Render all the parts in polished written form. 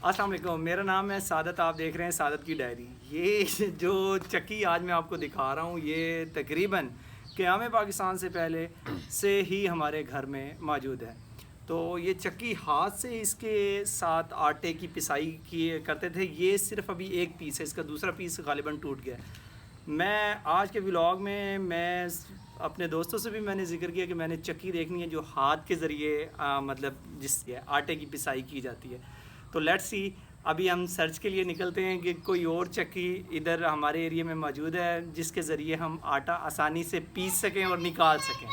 अस्सलाम वालेकुम, मेरा नाम है सादत। आप देख रहे हैं सादत की डायरी। ये जो चक्की आज मैं आपको दिखा रहा हूँ, ये तकरीबन क़याम पाकिस्तान से पहले से ही हमारे घर में मौजूद है। तो ये चक्की हाथ से इसके साथ आटे की पिसाई किए करते थे। ये सिर्फ अभी एक पीस है, इसका दूसरा पीस गालिबन टूट गया। मैं आज के व्लॉग में अपने दोस्तों से भी मैंने ज़िक्र किया कि मैंने चक्की देखनी है जो हाथ के ज़रिए मतलब जिससे आटे की पिसाई की जाती है। तो लेट्स सी, अभी हम सर्च के लिए निकलते हैं कि कोई और चक्की इधर हमारे एरिया में मौजूद है जिसके ज़रिए हम आटा आसानी से पीस सकें और निकाल सकें।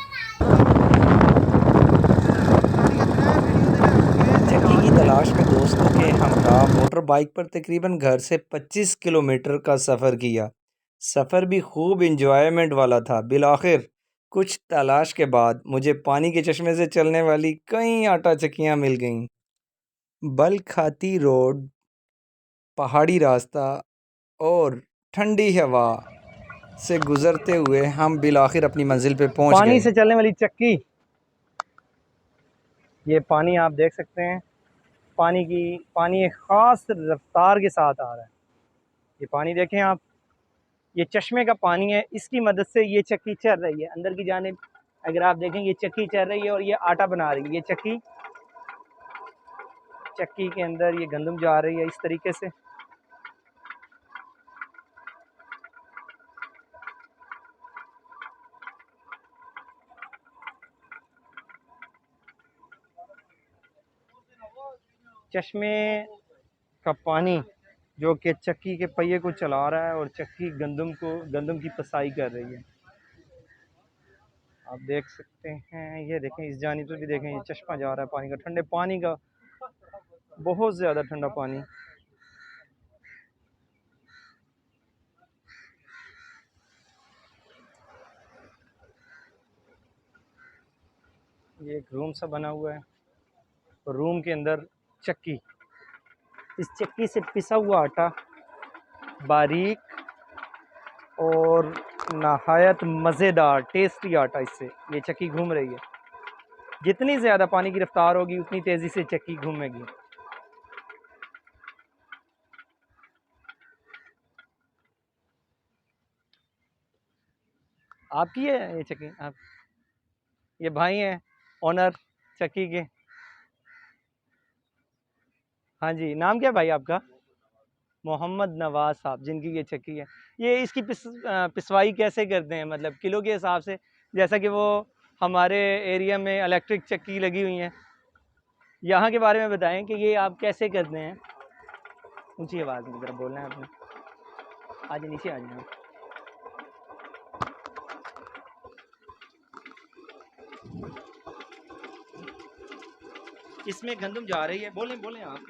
चक्की की तलाश में दोस्तों के हमरा मोटर बाइक पर तकरीबन घर से 25 किलोमीटर का सफ़र किया। सफ़र भी खूब इंजॉयमेंट वाला था। बिलाखिर कुछ तलाश के बाद मुझे पानी के चश्मे से चलने वाली कई आटा चक्कियाँ मिल गईं। बलखाती रोड, पहाड़ी रास्ता और ठंडी हवा से गुज़रते हुए हम बिलाखिर अपनी मंजिल पे पहुंच पानी गए। से चलने वाली चक्की, ये पानी आप देख सकते हैं। पानी एक ख़ास रफ्तार के साथ आ रहा है। ये पानी देखें आप, ये चश्मे का पानी है। इसकी मदद से ये चक्की चल रही है अंदर की जानिब। अगर आप देखें, ये चक्की चल रही है और ये आटा बना रही है। ये चक्की के अंदर ये गंदम जा रही है इस तरीके से। चश्मे का पानी जो कि चक्की के पहिए को चला रहा है और चक्की गंदम की पिसाई कर रही है। आप देख सकते हैं, ये देखें इस जानिब से भी देखें, ये चश्मा जा रहा है पानी का, ठंडे पानी का, बहुत ज़्यादा ठंडा पानी। ये एक रूम सा बना हुआ है और रूम के अंदर चक्की, इस चक्की से पिसा हुआ आटा बारीक और नहायत मज़ेदार टेस्टी आटा, इससे ये चक्की घूम रही है। जितनी ज़्यादा पानी की रफ्तार होगी उतनी तेज़ी से चक्की घूमेगी। आपकी है ये चक्की? आप, ये भाई हैं ओनर चक्की के। हाँ जी, नाम क्या है भाई आपका? मोहम्मद नवाज साहब, जिनकी ये चक्की है। ये इसकी पिसवाई कैसे करते हैं, मतलब किलो के हिसाब से? जैसा कि वो हमारे एरिया में इलेक्ट्रिक चक्की लगी हुई हैं, यहाँ के बारे में बताएं कि ये आप कैसे करते हैं। ऊंची आवाज़ में ज़रा बोलना है आपने। आज नीचे आ जाए। इसमें गंदम जा रही है। बोलें बोलें आप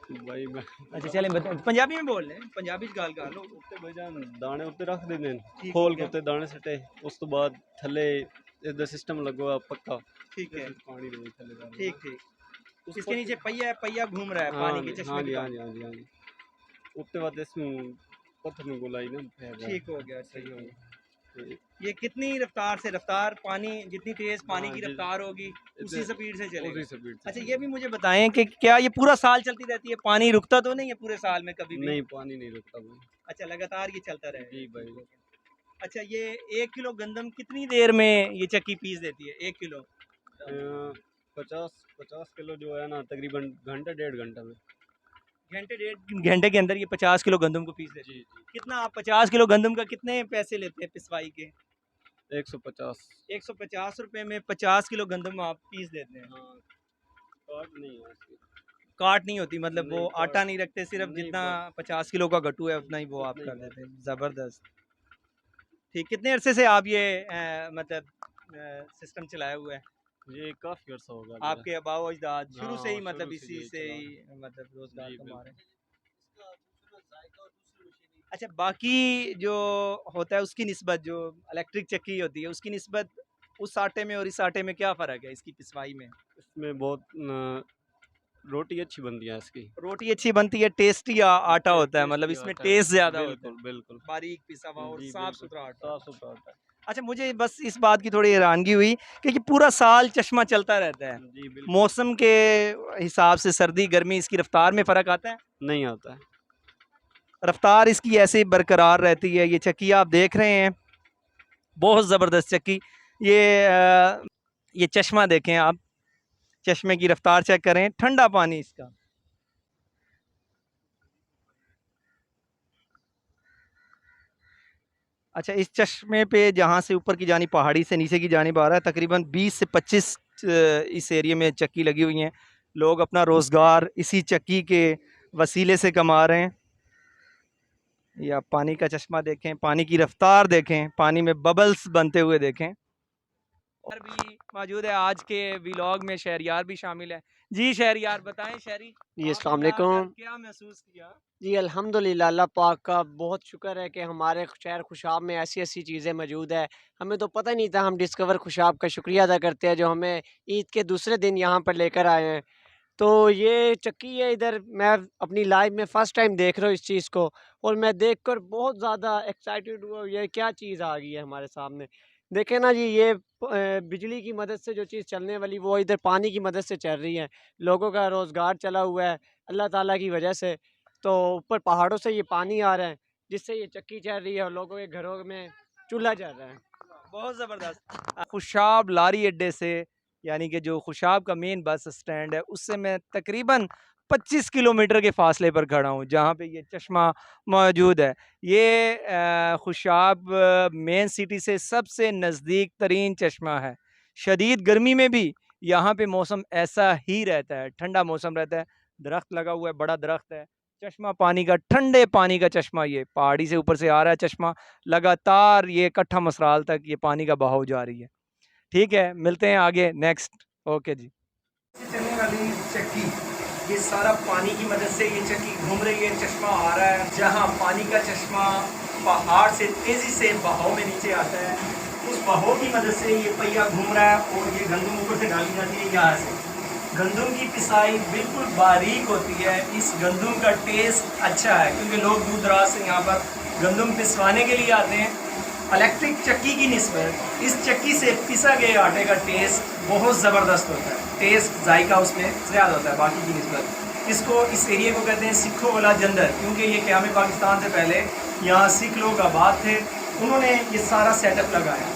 भाई मैं अच्छा चलें, पंजाबी में बोल रहे हैं, पंजाबी गाल कर लो। ਉੱਤੇ ਬਜਾਨ ਦਾਣੇ ਉੱਤੇ ਰੱਖ ਦਿੰਦੇ ਨੇ, ठीक हो ਖੋਲ ਕੇ गया, ਉੱਤੇ ਦਾਣੇ ਸੱਟੇ, ਉਸ ਤੋਂ ਬਾਅਦ ਥੱਲੇ ਇਹਦਾ ਸਿਸਟਮ ਲੱਗਵਾ ਪੱਕਾ, ठीक है, ਪਾਣੀ ਦੇ ਵਿੱਚ ਥੱਲੇ ਕਰ ठीक ठीक। इसके नीचे पहिया है, पहिया घूम रहा है पानी के चश्मे के पानी। ਹਾਂਜੀ ਉੱਤੇ ਬਾਅਦ ਇਸ ਨੂੰ ਪੱਥਰ ਨੂੰ ਗੋਲਾਈ ਨਾ ਫੇਰ ठीक हो गया, सही हो गया। ਤੇ ये कितनी रफ्तार से, रफ्तार पानी जितनी तेज पानी हाँ, की रफ्तार होगी उसी इधर- स्पीड से चलेगा। उसी स्पीड से अच्छा ये भी मुझे बताएं कि क्या ये पूरा साल चलती रहती है? पानी रुकता तो नहीं है पूरे साल में कभी भी? नहीं पानी नहीं रुकता भाई। अच्छा लगातार ये चलता रहे। जी भाई। अच्छा ये 1 किलो गंदम कितनी देर में ये चक्की पीस देती है? 1 किलो 50 किलो जो है ना, तकरीबन घंटा 1.5 घंटा में। घंटे 1.5 घंटे के अंदर ये 50 किलो गंदम को पीस देती है। जी कितना आप 50 किलो गंदम का कितने पैसे लेते हैं पिसवाई के? 150। 150 रुपये में 50 किलो गंदम आप पीस देते हैं। हाँ, काट नहीं है इसकी। काट नहीं होती, मतलब वो नहीं आटा काट नहीं रखते, सिर्फ नहीं जितना बस 50 किलो का गट्टू है उतना ही वो आप उतना कर ही देते बस। हैं। ज़बरदस्त। ठीक, कितने अरसे से आप ये मतलब सिस्टम चलाया हुआ है? ये काफी अर्सा होगा मेरा। आपके आबाओ अजदाद शुरू से ही, हाँ, मतलब शुरू से इसी यही से चला ही रहा मतलब रोजगार जी कमा रहे हैं। बिल्कुल। अच्छा बाकी जो होता है उसकी निस्बत, जो इलेक्ट्रिक चक्की होती है उसकी निस्बत, उस आटे में और इस आटे में क्या फ़र्क है इसकी पिसवाई में? इसमें बहुत रोटी अच्छी बनती है इसकी। रोटी अच्छी बनती है, टेस्टी आटा होता है, मतलब टेस्टी इसमें आटा है। टेस्ट ज़्यादा होता है, बिल्कुल बिल्कुल। बारीक पिसा हुआ और जी साफ़ बिल्कुल सुथरा आटा। साफ सुथरा आटा है। अच्छा, मुझे बस इस बात की थोड़ी हैरानगी हुई कि पूरा साल चश्मा चलता रहता है, जी बिल्कुल मौसम के हिसाब से सर्दी गर्मी इसकी रफ्तार में फ़र्क आता है? नहीं आता है। रफ्तार इसकी ऐसे ही बरकरार रहती है। ये चक्की आप देख रहे हैं, बहुत ज़बरदस्त चक्की। ये चश्मा देखें आप, चश्मे की रफ्तार चेक करें, ठंडा पानी इसका। अच्छा, इस चश्मे पे जहाँ से ऊपर की जानिब पहाड़ी से नीचे की जानिब आ रहा है, तकरीबन 20 से 25 इस एरिया में चक्की लगी हुई हैं। लोग अपना रोज़गार इसी चक्की के वसीले से कमा रहे हैं। या पानी का चश्मा देखें, पानी की रफ्तार देखें, पानी में बबल्स बनते हुए देखें। और भी मौजूद है आज के व्लॉग में, शहरियार भी शामिल है। जी शहरियार, बताएं शहरी, जी आपने अस्सलाम यहाँ वालेकुम। क्या महसूस किया? जी अल्हम्दुलिल्लाह, अल्लाह पाक का बहुत शुक्र है कि हमारे शहर खुशाब में ऐसी-ऐसी चीज़ें मौजूद है। हमें तो पता ही नहीं था, हम डिस्कवर खुशाब का शुक्रिया अदा करते हैं जो हमें ईद के दूसरे दिन यहाँ पर लेकर आए हैं। तो ये चक्की है इधर, मैं अपनी लाइफ में फ़र्स्ट टाइम देख रहा हूँ इस चीज़ को, और मैं देखकर बहुत ज़्यादा एक्साइटेड हुआ। ये क्या चीज़ आ गई है हमारे सामने। देखें ना जी, ये बिजली की मदद से जो चीज़ चलने वाली वो इधर पानी की मदद से चल रही है। लोगों का रोज़गार चला हुआ है अल्लाह ताला की वजह से। तो ऊपर पहाड़ों से ये पानी आ रहा है जिससे ये चक्की चल रही है और लोगों के घरों में चूल्हा जल रहा है। बहुत ज़बरदस्त। खुशाब लारी अड्डे से, यानी कि जो खुशाब का मेन बस स्टैंड है, उससे मैं तकरीबन 25 किलोमीटर के फासले पर खड़ा हूँ, जहाँ पे ये चश्मा मौजूद है। ये खुशाब मेन सिटी से सबसे नज़दीक तरीन चश्मा है। शदीद गर्मी में भी यहाँ पे मौसम ऐसा ही रहता है, ठंडा मौसम रहता है। दरख्त लगा हुआ है, बड़ा दरख्त है। चश्मा पानी का, ठंडे पानी का चश्मा, ये पहाड़ी से ऊपर से आ रहा है चश्मा। लगातार ये कट्ठा मसराल तक ये पानी का बहाव जारी है। ठीक है, मिलते हैं आगे नेक्स्ट। ओके जी। चलने वाली चक्की, ये सारा पानी की मदद से ये चक्की घूम रही है, चश्मा आ रहा है। जहाँ पानी का चश्मा पहाड़ से तेज़ी से बहाव में नीचे आता है, उस बहाव की मदद से ये पहिया घूम रहा है और ये गंदम ऊपर से डाली जाती है यहाँ से। गंदम की पिसाई बिल्कुल बारीक होती है। इस गंदम का टेस्ट अच्छा है क्योंकि लोग दूर दराज से यहाँ पर गंदम पिसवाने के लिए आते हैं। इलेक्ट्रिक चक्की की निस्बत इस चक्की से पिसा गए आटे का टेस्ट बहुत ज़बरदस्त होता है। टेस्ट जायका उसमें ज़्यादा होता है बाकी की निस्बत। इसको, इस एरिया को कहते हैं सिखों वाला जंदर, क्योंकि ये क़याम पाकिस्तान से पहले यहाँ सिख लोग आबाद थे, उन्होंने ये सारा सेटअप लगाया।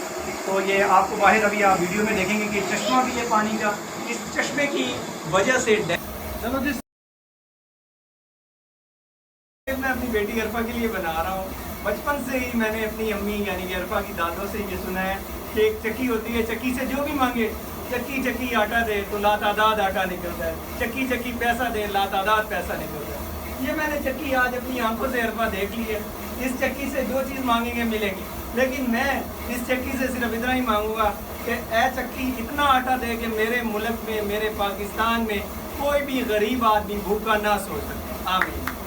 तो ये आपको बाहर अभी आप वीडियो में देखेंगे कि चश्मा भी है पानी का। इस चश्मे की वजह से चलो जिस मैं अपनी बेटी अरफा के लिए बना रहा हूँ, बचपन से ही मैंने अपनी अम्मी यानी कि अरफा की दादों से ये सुना है कि एक चक्की होती है, चक्की से जो भी मांगे, चक्की चक्की आटा दे तो लातादाद आटा निकलता है, चक्की चक्की पैसा दे लातादाद पैसा निकलता है। ये मैंने चक्की आज अपनी आंखों से अरफा देख ली है। इस चक्की से जो चीज़ मांगेंगे मिलेगी, लेकिन मैं इस चक्की से सिर्फ इतना ही मांगूंगा कि ए चक्की इतना आटा दे कि मेरे मुल्क में, मेरे पाकिस्तान में कोई भी गरीब आदमी भूखा ना सो सके। आमीन।